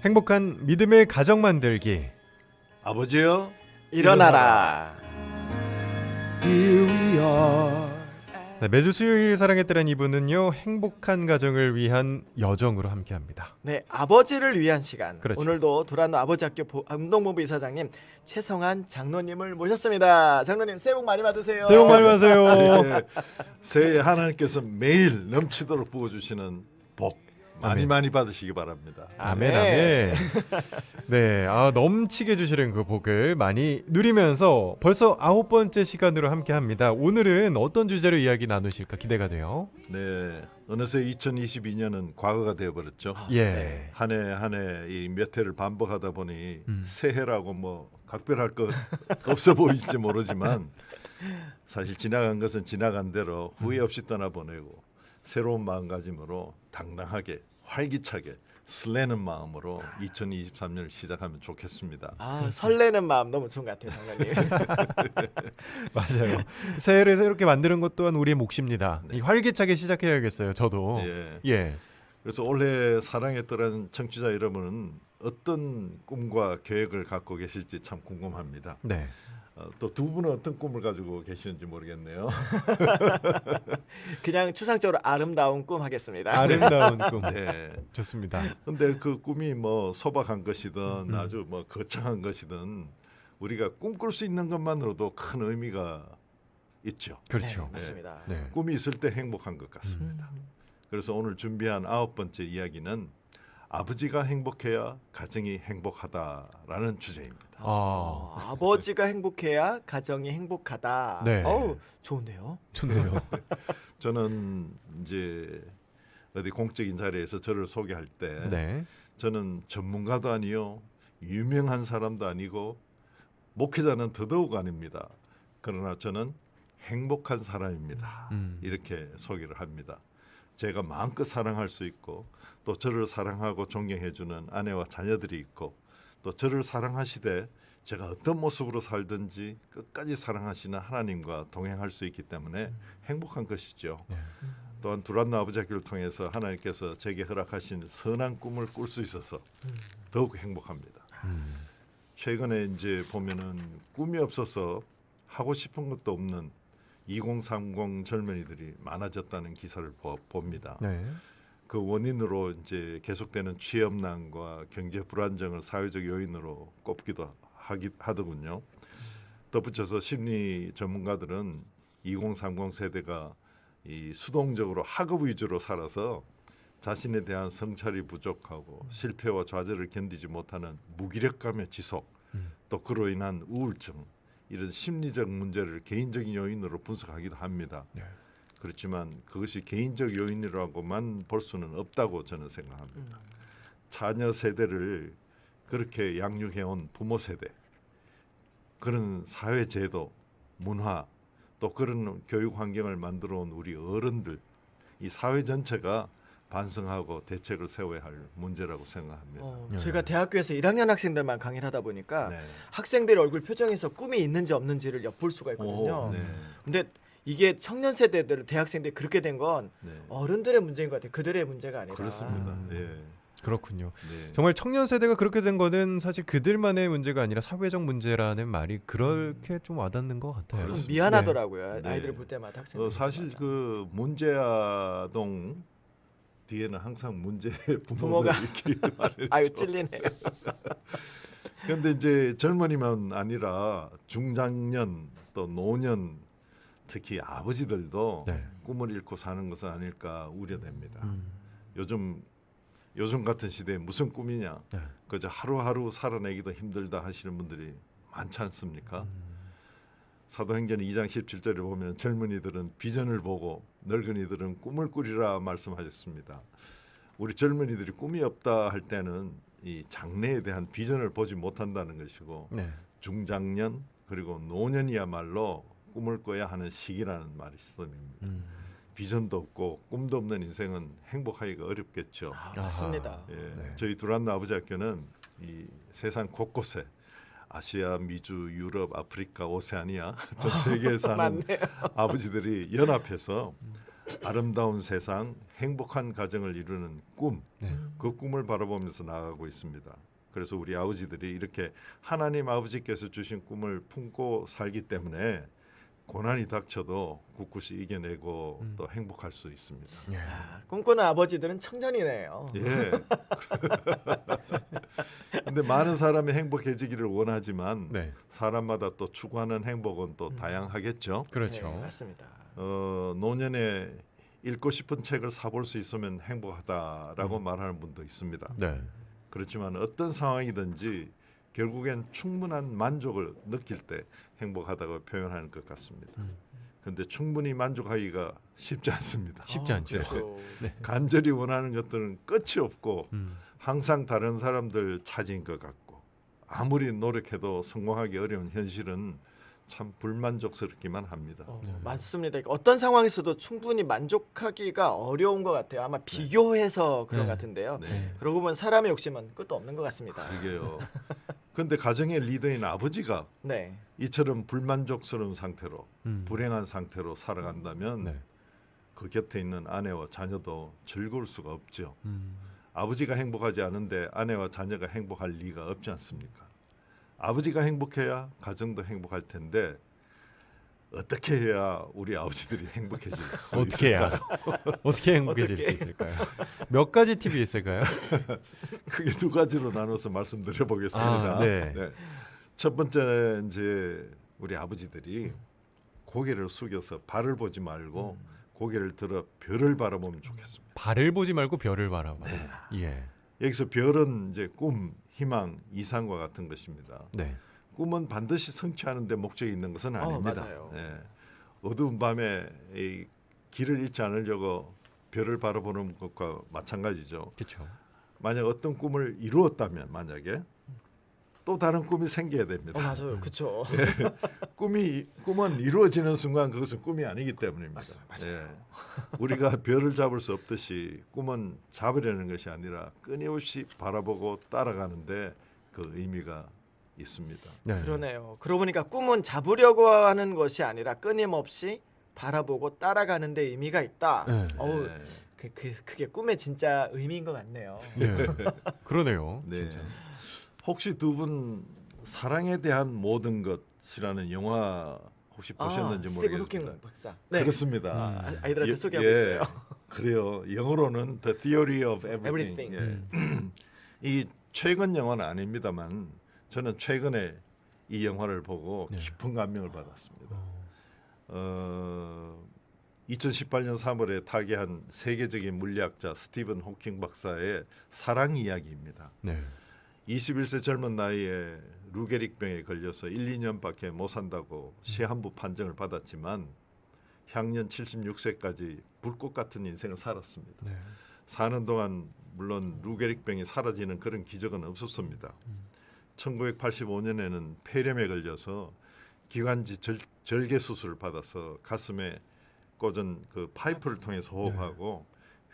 행복한 믿음의 가정 만들기. 아버지여 일어나라. Here we are. 네, 매주 수요일 사랑의 때란 2부는요 행복한 가정을 위한 여정으로 함께합니다. 네, 아버지를 위한 시간. 그렇죠. 오늘도 두란노 아버지학교 운동본부 이사장님 최성한 장로님을 모셨습니다. 장로님 새해 복 많이 받으세요. 새해 복 많이 받으세요. 예, 새해 하나님께서 매일 넘치도록 부어주시는 복 많이 아멘. 많이 받으시기 바랍니다. 아멘 네. 아멘. 네, 넘치게 주시는 그 복을 많이 누리면서 벌써 9번째 시간으로 함께합니다. 오늘은 어떤 주제로 이야기 나누실까 기대가 돼요. 네, 어느새 2022년은 과거가 되어버렸죠. 예. 한 해 한 해 이 몇 해를 반복하다 보니 새해라고 뭐 각별할 것 없어 보일지 모르지만 사실 지나간 것은 지나간 대로 후회 없이 떠나보내고 새로운 마음가짐으로 당당하게 활기차게 설레는 마음으로 2023년을 시작하면 좋겠습니다. 아, 설레는 마음 너무 좋은 것 같아요, 장로님. 맞아요. 새해를 새롭게 만드는 것 또한 우리의 몫입니다. 네. 이 활기차게 시작해야겠어요. 저도. 예. 예. 그래서 올해 사랑에 떠난 청취자 여러분은 어떤 꿈과 계획을 갖고 계실지 참 궁금합니다. 네. 또 두 분은 어떤 꿈을 가지고 계시는지 모르겠네요. 그냥 추상적으로 아름다운 꿈 하겠습니다. 아름다운 꿈. 네. 좋습니다. 근데 그 꿈이 뭐 소박한 것이든 아주 뭐 거창한 것이든 우리가 꿈꿀 수 있는 것만으로도 큰 의미가 있죠. 그렇죠. 네, 맞습니다. 네. 꿈이 있을 때 행복한 것 같습니다. 그래서 오늘 준비한 9번째 이야기는 아버지가 행복해야 가정이 행복하다라는 주제입니다. 아버지가 행복해야 가정이 행복하다. 네. 어우, 좋은데요. 좋네요. 저는 이제 어디 공적인 자리에서 저를 소개할 때 네. 저는 전문가도 아니요 유명한 사람도 아니고 목회자는 더더욱 아닙니다. 그러나 저는 행복한 사람입니다. 이렇게 소개를 합니다. 제가 마음껏 사랑할 수 있고 또 저를 사랑하고 존경해주는 아내와 자녀들이 있고 또 저를 사랑하시되 제가 어떤 모습으로 살든지 끝까지 사랑하시는 하나님과 동행할 수 있기 때문에 행복한 것이죠. 네. 또한 두란노 아버지 학교를 통해서 하나님께서 제게 허락하신 선한 꿈을 꿀 수 있어서 더욱 행복합니다. 최근에 이제 보면은 꿈이 없어서 하고 싶은 것도 없는 2030 젊은이들이 많아졌다는 기사를 봅니다. 네. 그 원인으로 이제 계속되는 취업난과 경제 불안정을 사회적 요인으로 꼽기도 하더군요. 덧붙여서 심리 전문가들은 2030 세대가 이 수동적으로 학업 위주로 살아서 자신에 대한 성찰이 부족하고 실패와 좌절을 견디지 못하는 무기력감의 지속, 또 그로 인한 우울증 이런 심리적 문제를 개인적인 요인으로 분석하기도 합니다. 네. 그렇지만 그것이 개인적 요인이라고만 볼 수는 없다고 저는 생각합니다. 자녀 세대를 그렇게 양육해온 부모 세대, 그런 사회 제도, 문화, 또 그런 교육 환경을 만들어온 우리 어른들, 이 사회 전체가 반성하고 대책을 세워야 할 문제라고 생각합니다. 제가 대학교에서 1학년 학생들만 강의를 하다 보니까 네. 학생들의 얼굴 표정에서 꿈이 있는지 없는지를 엿볼 수가 있거든요. 오, 네. 근데 이게 청년 세대들, 대학생들이 그렇게 된 건 네. 어른들의 문제인 것 같아요. 그들의 문제가 아니라. 그렇습니다. 예. 그렇군요. 네. 정말 청년 세대가 그렇게 된 거는 사실 그들만의 문제가 아니라 사회적 문제라는 말이 그렇게 좀 와닿는 것 같아요. 좀 그렇습니다. 미안하더라고요. 네. 아이들을 볼 때마다 학생들. 사실 그 문제아동 뒤에는 항상 문제 부모가 부모가 있기 마련이죠. 아유 찔리네요. 그런데 이제 젊은이만 아니라 중장년 또 노년 특히 아버지들도 네. 꿈을 잃고 사는 것은 아닐까 우려됩니다. 요즘 같은 시대에 무슨 꿈이냐? 네. 그저 하루하루 살아내기도 힘들다 하시는 분들이 많지 않습니까? 사도행전 2장 17절에 보면 젊은이들은 비전을 보고 늙은이들은 꿈을 꾸리라 말씀하셨습니다. 우리 젊은이들이 꿈이 없다 할 때는 이 장래에 대한 비전을 보지 못한다는 것이고 네. 중장년 그리고 노년이야말로 꿈을 꿔야 하는 시기라는 말이 있습니다. 비전도 없고 꿈도 없는 인생은 행복하기가 어렵겠죠. 맞습니다. 예, 네. 저희 두란노 아버지 학교는 이 세상 곳곳에 아시아, 미주, 유럽, 아프리카, 오세아니아 전 세계에 사는 맞네요. 아버지들이 연합해서 아름다운 세상, 행복한 가정을 이루는 꿈, 네. 그 꿈을 바라보면서 나아가고 있습니다. 그래서 우리 아버지들이 이렇게 하나님 아버지께서 주신 꿈을 품고 살기 때문에 고난이 닥쳐도 꿋꿋이 이겨내고 또 행복할 수 있습니다. 예. 아, 꿈꾸는 아버지들은 청년이네요. 예. 근데 많은 사람이 행복해지기를 원하지만 네. 사람마다 또 추구하는 행복은 또 다양하겠죠. 그렇죠. 네, 맞습니다. 노년에 읽고 싶은 책을 사볼 수 있으면 행복하다라고 말하는 분도 있습니다. 네. 그렇지만 어떤 상황이든지 결국엔 충분한 만족을 느낄 때 행복하다고 표현하는 것 같습니다. 그런데 충분히 만족하기가 쉽지 않습니다. 쉽지 않죠. 그렇죠. 간절히 원하는 것들은 끝이 없고 음. 항상 다른 사람들 차지인 것 같고 아무리 노력해도 성공하기 어려운 현실은 참 불만족스럽기만 합니다. 맞습니다. 어떤 상황에서도 충분히 만족하기가 어려운 것 같아요. 아마 비교해서 그런 네. 것 같은데요. 네. 그러고 보면 사람의 욕심은 끝도 없는 것 같습니다. 그러게요. 그런데 가정의 리더인 아버지가 네. 이처럼 불만족스러운 상태로 음. 불행한 상태로 살아간다면 네. 그 곁에 있는 아내와 자녀도 즐거울 수가 없죠. 음. 아버지가 행복하지 않은데 아내와 자녀가 행복할 리가 없지 않습니까? 아버지가 행복해야 가정도 행복할 텐데 어떻게 해야 우리 아버지들이 행복해질 수 어떻게 해야 있을까요? 어떻게 행복해질 수 어떻게? 있을까요? 몇 가지 팁이 있을까요? 크게 두 가지로 나눠서 말씀드려 보겠습니다. 아, 네. 첫 번째 이제 우리 아버지들이 고개를 숙여서 발을 보지 말고 고개를 들어 별을 바라보면 좋겠습니다. 발을 보지 말고 별을 바라봐. 예. 여기서 별은 이제 꿈, 희망, 이상과 같은 것입니다. 네. 꿈은 반드시 성취하는 데 목적이 있는 것은 아닙니다. 맞아요. 예. 어두운 밤에 이 길을 잃지 않으려고 별을 바라보는 것과 마찬가지죠. 그렇죠. 만약 어떤 꿈을 이루었다면 만약에 또 다른 꿈이 생겨야 됩니다. 맞아요. 그렇죠. 꿈은 이루어지는 순간 그것은 꿈이 아니기 때문입니다. 맞아요. 예. 우리가 별을 잡을 수 없듯이 꿈은 잡으려는 것이 아니라 끊임없이 바라보고 따라가는데 그 의미가 있습니다. 네. 그러네요. 그러고 보니까 꿈은 잡으려고 하는 것이 아니라 끊임없이 바라보고 따라가는 데 의미가 있다. 네. 어우, 네. 그게 꿈의 진짜 의미인 것 같네요. 예. 그러네요. 네. 진짜. 혹시 두 분 사랑에 대한 모든 것이라는 영화 혹시 보셨는지 스티븐 모르겠습니다. 호킹 박사. 네. 그렇습니다. 아이들한테 예, 소개하고 예. 있어요. 그래요. 영어로는 The Theory of Everything. Everything. 예. 이 최근 영화는 아닙니다만 저는 최근에 이 영화를 보고 네. 깊은 감명을 받았습니다. 2018년 3월에 타계한 세계적인 물리학자 스티븐 호킹 박사의 사랑 이야기입니다. 네. 21세 젊은 나이에 루게릭병에 걸려서 1, 2년밖에 못 산다고 시한부 판정을 받았지만 향년 76세까지 불꽃 같은 인생을 살았습니다. 네. 사는 동안 물론 루게릭병이 사라지는 그런 기적은 없었습니다. 1985년에는 폐렴에 걸려서 기관지 절개 수술을 받아서 가슴에 꽂은 그 파이프를 통해서 호흡하고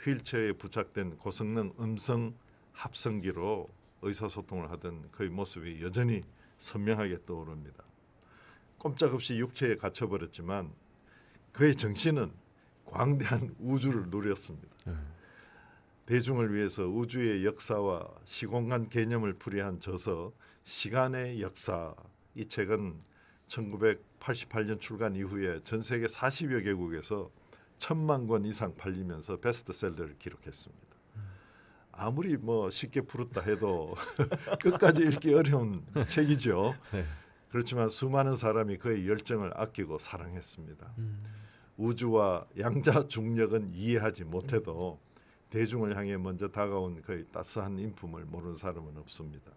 휠체어에 부착된 고성능 음성 합성기로 의사소통을 하던 그의 모습이 여전히 선명하게 떠오릅니다. 꼼짝없이 육체에 갇혀버렸지만 그의 정신은 광대한 우주를 누렸습니다. 네. 대중을 위해서 우주의 역사와 시공간 개념을 풀이한 저서 시간의 역사, 이 책은 1988년 출간 이후에 전 세계 40여 개국에서 1,000만 권 이상 팔리면서 베스트셀러를 기록했습니다. 아무리 뭐 쉽게 풀었다 해도 끝까지 읽기 어려운 책이죠. 네. 그렇지만 수많은 사람이 그의 열정을 아끼고 사랑했습니다. 우주와 양자 중력은 이해하지 못해도 대중을 향해 먼저 다가온 그의 따스한 인품을 모르는 사람은 없습니다.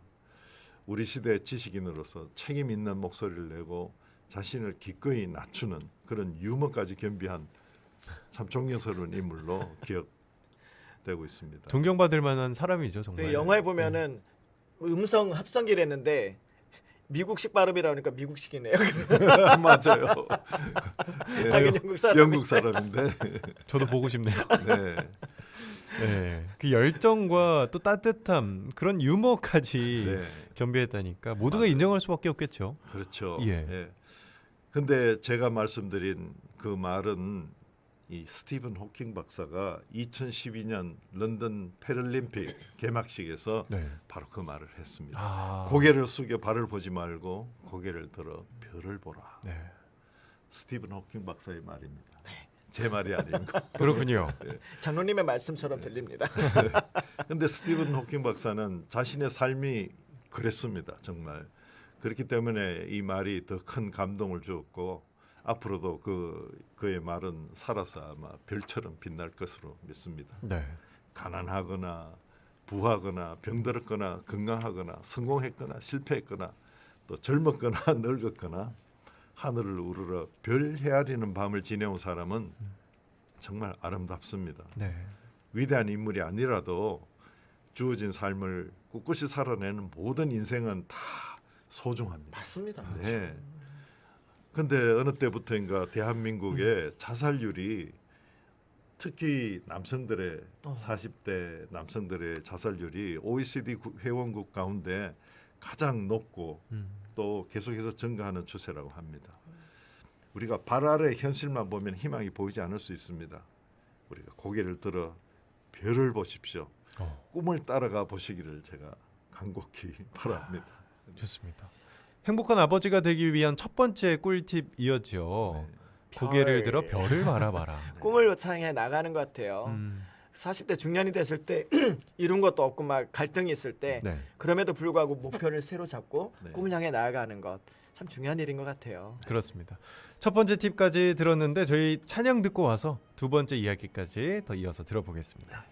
우리 시대의 지식인으로서 책임 있는 목소리를 내고 자신을 기꺼이 낮추는 그런 유머까지 겸비한 참 존경스러운 인물로 기억되고 있습니다. 존경받을 만한 사람이죠, 정말. 그 영화에 보면은 음성 합성기를 했는데 미국식 발음이라니까 미국식이네요. 맞아요. 예, 자기는 영국 사람. 영국 사람인데. 저도 보고 싶네요. 네. 네. 그 열정과 또 따뜻함, 그런 유머까지 네. 겸비했다니까 모두가 맞아요. 인정할 수밖에 없겠죠. 그렇죠. 예. 예. 근데 제가 말씀드린 그 말은 이 스티븐 호킹 박사가 2012년 런던 패럴림픽 개막식에서 네. 바로 그 말을 했습니다. 아. 고개를 숙여 발을 보지 말고 고개를 들어 별을 보라. 네. 스티븐 호킹 박사의 말입니다. 제 말이 아닙니다. 그렇군요. 장로님의 말씀처럼 들립니다. 근데 스티븐 호킹 박사는 자신의 삶이 그랬습니다. 정말. 그렇기 때문에 이 말이 더 큰 감동을 주었고 앞으로도 그의 말은 살아서 아마 별처럼 빛날 것으로 믿습니다. 네. 가난하거나 부하거나 병들었거나 건강하거나 성공했거나 실패했거나 또 젊었거나 늙었거나 하늘을 우러러 별 헤아리는 밤을 지내온 사람은 정말 아름답습니다. 네. 위대한 인물이 아니라도 주어진 삶을 꿋꿋이 살아내는 모든 인생은 다 소중합니다. 맞습니다. 네. 근데 어느 때부터인가 대한민국의 자살률이 특히 남성들의 40대 남성들의 자살률이 OECD 회원국 가운데 가장 높고 또 계속해서 증가하는 추세라고 합니다. 우리가 발 아래 현실만 보면 희망이 보이지 않을 수 있습니다. 우리가 고개를 들어 별을 보십시오. 꿈을 따라가 보시기를 제가 간곡히 바랍니다. 좋습니다. 행복한 아버지가 되기 위한 첫 번째 꿀팁이었죠. 고개를 들어 별을 바라봐라. 꿈을 향해 나가는 것 같아요. 40대 중년이 됐을 때 이룬 것도 없고 막 갈등이 있을 때 네. 그럼에도 불구하고 목표를 새로 잡고 네. 꿈을 향해 나아가는 것 참 중요한 일인 것 같아요. 그렇습니다. 첫 번째 팁까지 들었는데 저희 찬양 듣고 와서 두 번째 이야기까지 더 이어서 들어보겠습니다.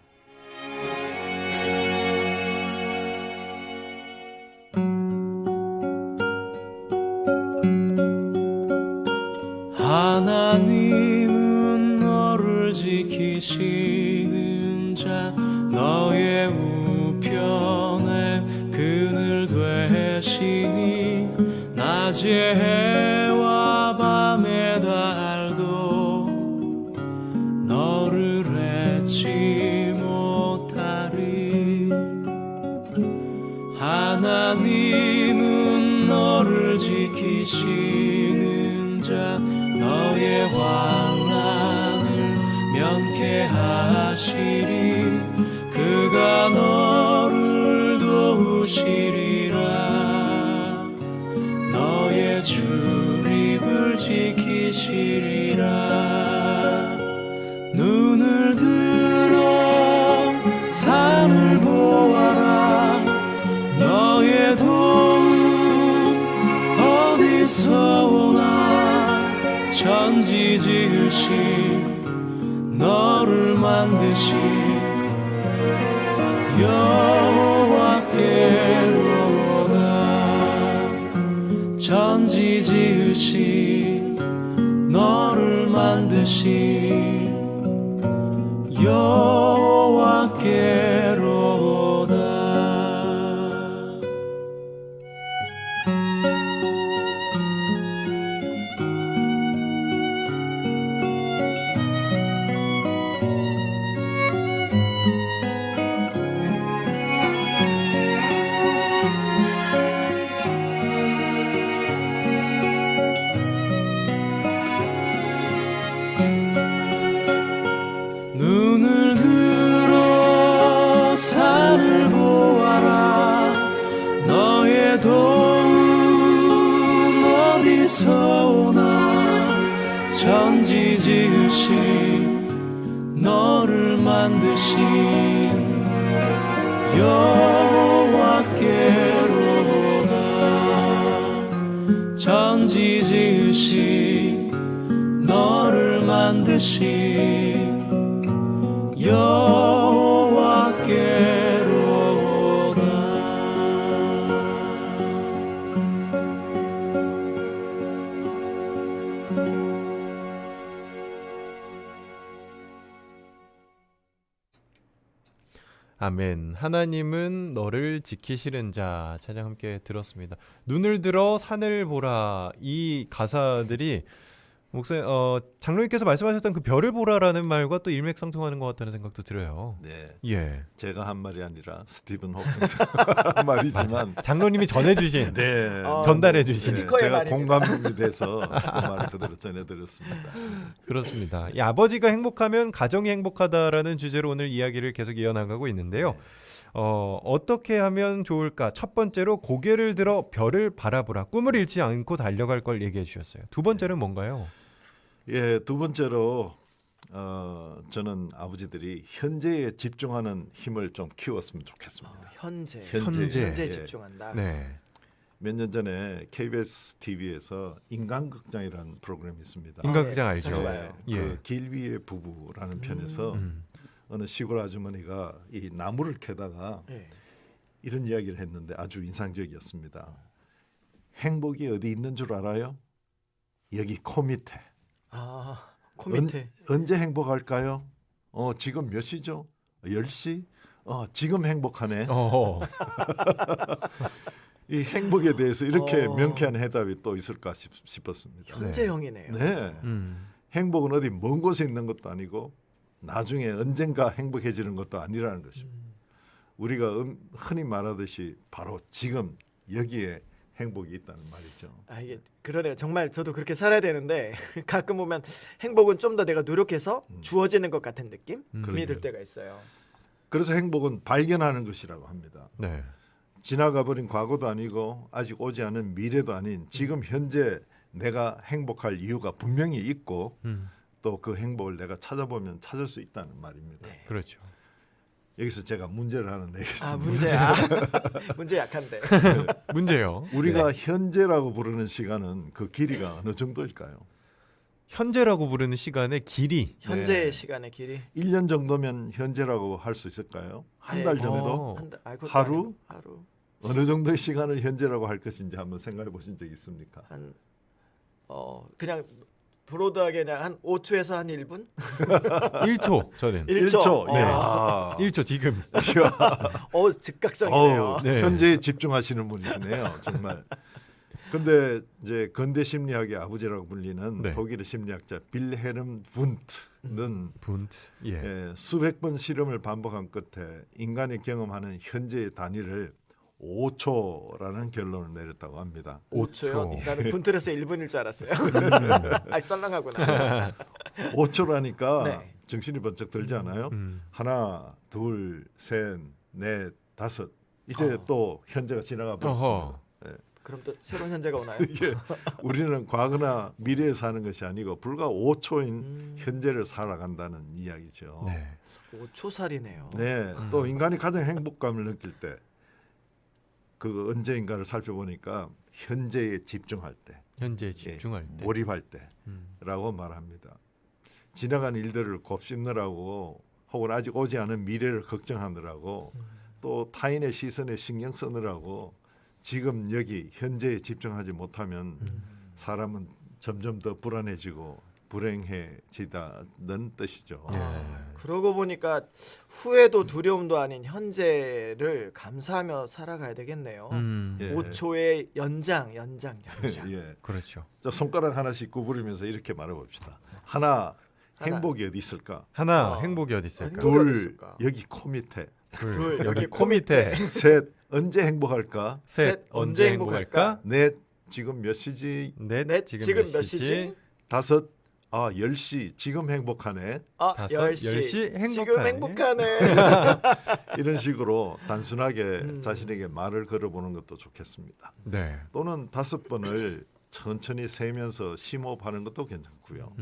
하나님은 너를 지키시는 자 너의 우편에 그늘 되시니 낮의 해와 밤의 달도 너를 잊지 못하리 하나님은 너를 지키시는 자 너의 환난을 면케하시리 그가 너를 도우시리라 너의 출입을 지키시리라 눈을 들어 산을 보아라 너의 도움 어디서 오나 천지 지으신 너를 만드신 여호와께로다 천지 지으신 너를 만드신 여호와께로다 눈을 들어 산을 보아라 너의 도움 어디서 오나 천지 지으신 너를 만드신 여호와께로다 천지 지으신 너를 만드신 아멘. 하나님은 너를 지키시는 자 찬양 함께 들었습니다. 눈을 들어 산을 보라 이 가사들이 목사님, 장로님께서 말씀하셨던 그 별을 보라라는 말과 또 일맥상통하는 것 같다는 생각도 들어요. 네, 예, 제가 한 말이 아니라 스티븐 호킹스 한 말이지만 장로님이 전해주신, 네, 전달해주신. 스티커의 제가 말입니다. 공감이 돼서 그 말을 그대로 전해드렸습니다. 그렇습니다. 이 아버지가 행복하면 가정이 행복하다라는 주제로 오늘 이야기를 계속 이어나가고 있는데요. 네. 어떻게 하면 좋을까? 첫 번째로 고개를 들어 별을 바라보라. 꿈을 잃지 않고 달려갈 걸 얘기해 주셨어요. 두 번째는 뭔가요? 예, 두 번째로 저는 아버지들이 현재에 집중하는 힘을 좀 키웠으면 좋겠습니다. 현재 현재. 예. 집중한다. 네. 몇 년 전에 KBS TV에서 인간극장이라는 프로그램이 있습니다. 인간극장 네, 알죠? 아주 좋아요. 예. 그길 위의 부부라는 편에서 어느 시골 아주머니가 이 나무를 캐다가 예. 이런 이야기를 했는데 아주 인상적이었습니다. 행복이 어디 있는 줄 알아요? 여기 코 밑에. 코 밑에. 언제 행복할까요? 지금 몇 시죠? 10시? 지금 행복하네. 이 행복에 대해서 이렇게 명쾌한 해답이 또 있을까 싶었습니다. 현재형이네요. 네. 행복은 어디 먼 곳에 있는 것도 아니고 나중에 언젠가 행복해지는 것도 아니라는 것입니다. 우리가 흔히 말하듯이 바로 지금 여기에 행복이 있다는 말이죠. 이게 그러네요. 정말 저도 그렇게 살아야 되는데 가끔 보면 행복은 좀 더 내가 노력해서 주어지는 것 같은 느낌이 들 때가 있어요. 그래서 행복은 발견하는 것이라고 합니다. 네. 지나가 버린 과거도 아니고 아직 오지 않은 미래도 아닌 지금 현재 내가 행복할 이유가 분명히 있고 또 그 행복을 내가 찾아보면 찾을 수 있다는 말입니다. 네. 그렇죠. 여기서 제가 문제를 하나 내겠습니다. 문제야. 문제 약한데. 문제요. 우리가 현재라고 부르는 시간은 그 길이가 어느 정도일까요? 현재라고 부르는 시간의 길이. 현재의 네. 시간의 길이 1년 정도면 현재라고 할 수 있을까요? 한 달 네. 정도? 한 달, 그것도 하루? 아니고 하루 어느 정도의 시간을 현재라고 할 것인지 한번 생각해 보신 적 있습니까? 한 그냥 브로드하게 그냥 한 5초에서 한 1분? 1초 저는. 1초. 네. 아. 1초 지금. 즉각성이네요. 네. 현재에 집중하시는 분이시네요, 정말. 근데 이제 근대 심리학의 아버지라고 불리는 네. 독일의 심리학자 빌헤름 분트는 분트. 예. 수백 번 실험을 반복한 끝에 인간이 경험하는 현재의 단위를 5초라는 결론을 내렸다고 합니다. 5초요? 나는 분틀에서 1분일 줄 알았어요. 썰렁하구나. 5초라니까 네. 정신이 번쩍 들지 않아요? 하나, 둘, 셋, 넷, 다섯. 이제 또 현재가 지나가 버렸습니다. 그럼 또 새로운 현재가 오나요? 이게 우리는 과거나 미래에 사는 것이 아니고 불과 5초인 현재를 살아간다는 이야기죠. 네. 5초살이네요. 네, 또 인간이 가장 행복감을 느낄 때 그 언제인가를 살펴보니까 현재에 집중할 때, 현재에 집중할 때. 몰입할 때라고 말합니다. 지나간 일들을 곱씹느라고 혹은 아직 오지 않은 미래를 걱정하느라고 또 타인의 시선에 신경 쓰느라고 지금 여기 현재에 집중하지 못하면 사람은 점점 더 불안해지고 불행해지다는 뜻이죠. 그러고 보니까 후회도 두려움도 아닌 현재를 감사하며 살아가야 되겠네요. 예. 5초의 연장. 예. 그렇죠. 자, 손가락 하나씩 구부리면서 이렇게 말해봅시다. 하나, 행복이 어디 있을까? 하나, 행복이 어디 있을까? 행복- 행복이 어디 둘, 있을까? 여기 코 밑에. 둘, 여기 코 밑에. 셋, 언제 행복할까? 셋, 언제 행복할까? 넷, 지금 몇 시지? 넷, 지금 몇 시지? 다섯, 10시, 지금 행복하네. 다섯, 10시 행복하네. 지금 행복하네. 이런 식으로 단순하게 자신에게 말을 걸어보는 것도 좋겠습니다. 네. 또는 5번을 천천히 세면서 심호흡하는 것도 괜찮고요.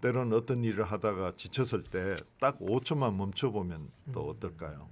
때로는 어떤 일을 하다가 지쳤을 때 딱 5초만 멈춰보면 또 어떨까요?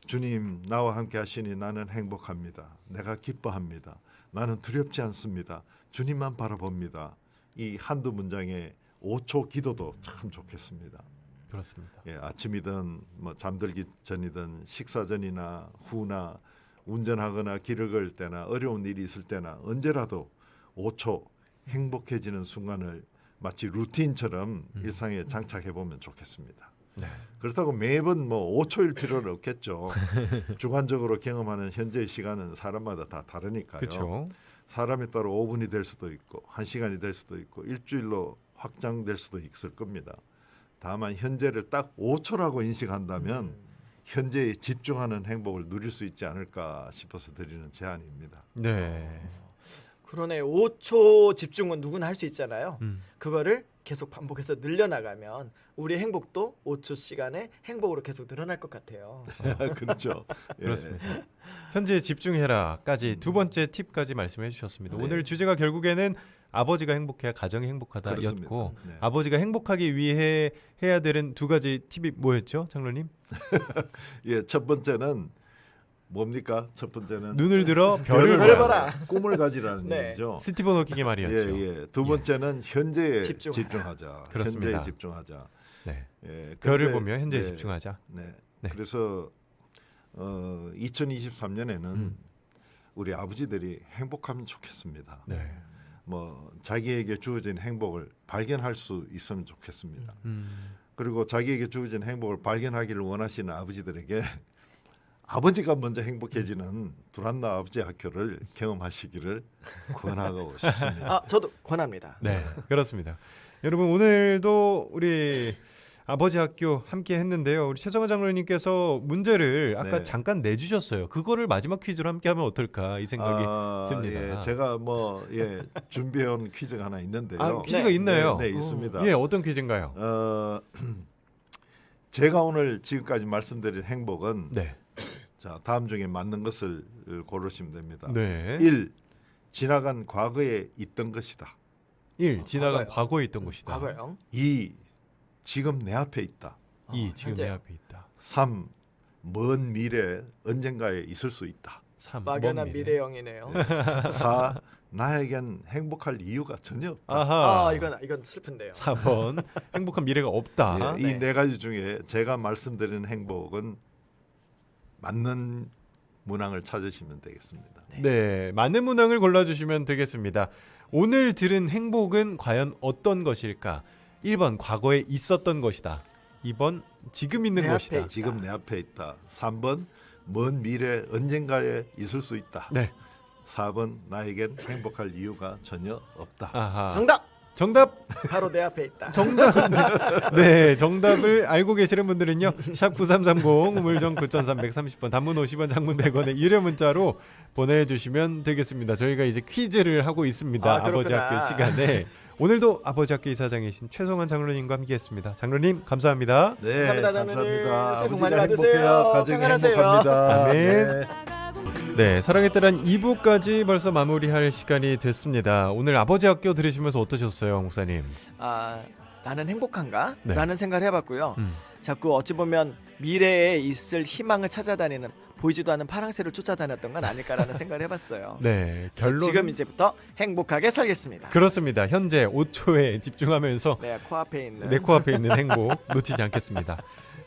주님, 나와 함께 하시니 나는 행복합니다. 내가 기뻐합니다. 나는 두렵지 않습니다. 주님만 바라봅니다. 이 한두 문장의 5초 기도도 참 좋겠습니다. 그렇습니다. 예, 아침이든 뭐 잠들기 전이든 식사 전이나 후나 운전하거나 길을 걸을 때나 어려운 일이 있을 때나 언제라도 5초 행복해지는 순간을 마치 루틴처럼 일상에 장착해 보면 좋겠습니다. 네. 그렇다고 매번 뭐 5초일 필요는 없겠죠. 주관적으로 경험하는 현재의 시간은 사람마다 다 다르니까요. 그렇죠. 사람에 따라 5분이 될 수도 있고 1시간이 될 수도 있고 일주일로 확장될 수도 있을 겁니다. 다만 현재를 딱 5초라고 인식한다면 현재에 집중하는 행복을 누릴 수 있지 않을까 싶어서 드리는 제안입니다. 네. 그러네. 5초 집중은 누구나 할 수 있잖아요. 음. 그거를 계속 반복해서 늘려나가면 우리의 행복도 5초 시간에 행복으로 계속 늘어날 것 같아요. 그렇죠. 예. 그렇습니다. 현재에 집중해라까지 두 번째 팁까지 말씀해 주셨습니다. 네. 오늘 주제가 결국에는 아버지가 행복해야 가정이 행복하다였고 그렇습니다. 네. 아버지가 행복하기 위해 해야 되는 두 가지 팁이 뭐였죠, 장로님? 예, 첫 번째는 뭡니까? 첫 번째는 눈을 들어 별을 별을 봐라. 봐라. 꿈을 가지라는 네. 얘기죠. 스티븐 호킹의 말이었죠. 예. 두 번째는 현재에 집중하라. 집중하자. 그렇습니다. 현재에 집중하자. 네. 예, 별을 근데, 보며 현재에 네, 집중하자. 네. 네. 그래서 2023년에는 우리 아버지들이 행복하면 좋겠습니다. 네. 뭐 자기에게 주어진 행복을 발견할 수 있으면 좋겠습니다. 음. 그리고 자기에게 주어진 행복을 발견하기를 원하시는 아버지들에게 아버지가 먼저 행복해지는 두란노 아버지 학교를 경험하시기를 권하고 싶습니다. 아, 저도 권합니다. 네, 그렇습니다. 여러분 오늘도 우리 아버지 학교 함께 했는데요. 우리 최정화 장로님께서 문제를 아까 네. 잠깐 내주셨어요. 그거를 마지막 퀴즈로 함께 하면 어떨까 이 생각이 듭니다. 예, 제가 준비해온 퀴즈가 하나 있는데요. 아, 퀴즈가 네. 있나요? 네, 있습니다. 예, 어떤 퀴즈인가요? 제가 오늘 지금까지 말씀드린 행복은 네. 자, 다음 중에 맞는 것을 고르시면 됩니다. 네. 1. 지나간 과거에 있던 것이다. 1. 지나간 과거요. 과거에 있던 것이다. 과거요. 2. 지금 내 앞에 있다. 2. 지금 현재. 내 앞에 있다. 3. 먼 미래 언젠가에 있을 수 있다. 3. 막연한 미래형이네요. 4. 나에겐 행복할 이유가 전혀 없다. 아하. 아, 이건 슬픈데요. 4번. 행복한 미래가 없다. 이 네 가지 중에 제가 말씀드리는 행복은 맞는 문항을 찾으시면 되겠습니다. 네, 맞는 문항을 골라주시면 되겠습니다. 오늘 들은 행복은 과연 어떤 것일까? 1번 과거에 있었던 것이다. 2번 지금 있는 내 것이다. 앞에 지금 내 앞에 있다. 3번 먼 미래 언젠가에 있을 수 있다. 네, 4번 나에겐 행복할 이유가 전혀 없다. 아하. 정답 정답. 바로 내 앞에 있다. 네, 정답을 알고 계시는 분들은요. 샵 9330 우물정 9330번 단문 50원 장문 100원의 유료 문자로 보내주시면 되겠습니다. 저희가 이제 퀴즈를 하고 있습니다. 아, 아버지 그렇구나. 학교 시간에 오늘도 아버지 학교 이사장이신 최성환 장로님과 함께했습니다. 장로님 감사합니다. 네, 감사합니다, 장로님. 새해 복 많이 아버지가 받으세요. 행복해야 가정이 건강하세요. 행복합니다. 아멘. 네. 네, 사랑의 딸한 2부까지 벌써 마무리할 시간이 됐습니다. 오늘 아버지 학교 들으시면서 어떠셨어요, 목사님? 아, 나는 행복한가? 네. 라는 생각을 해봤고요. 음. 자꾸 어찌 보면 미래에 있을 희망을 찾아다니는 보이지도 않는 파랑새를 쫓아다녔던 건 아닐까라는 생각을 해봤어요. 네, 그래서 결론 지금 이제부터 행복하게 살겠습니다. 그렇습니다. 현재 5초에 집중하면서 내 코앞에 있는 내 코앞에 있는 행복 놓치지 않겠습니다.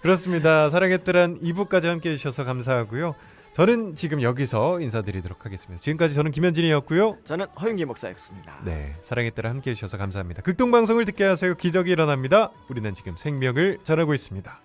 그렇습니다. 사랑의 딸한 2부까지 함께해 주셔서 감사하고요. 저는 지금 여기서 인사드리도록 하겠습니다. 지금까지 저는 김현진이었고요. 저는 허윤기 목사였습니다. 네, 사랑의 딸을 함께해 주셔서 감사합니다. 극동방송을 듣게 하세요. 기적이 일어납니다. 우리는 지금 생명을 전하고 있습니다.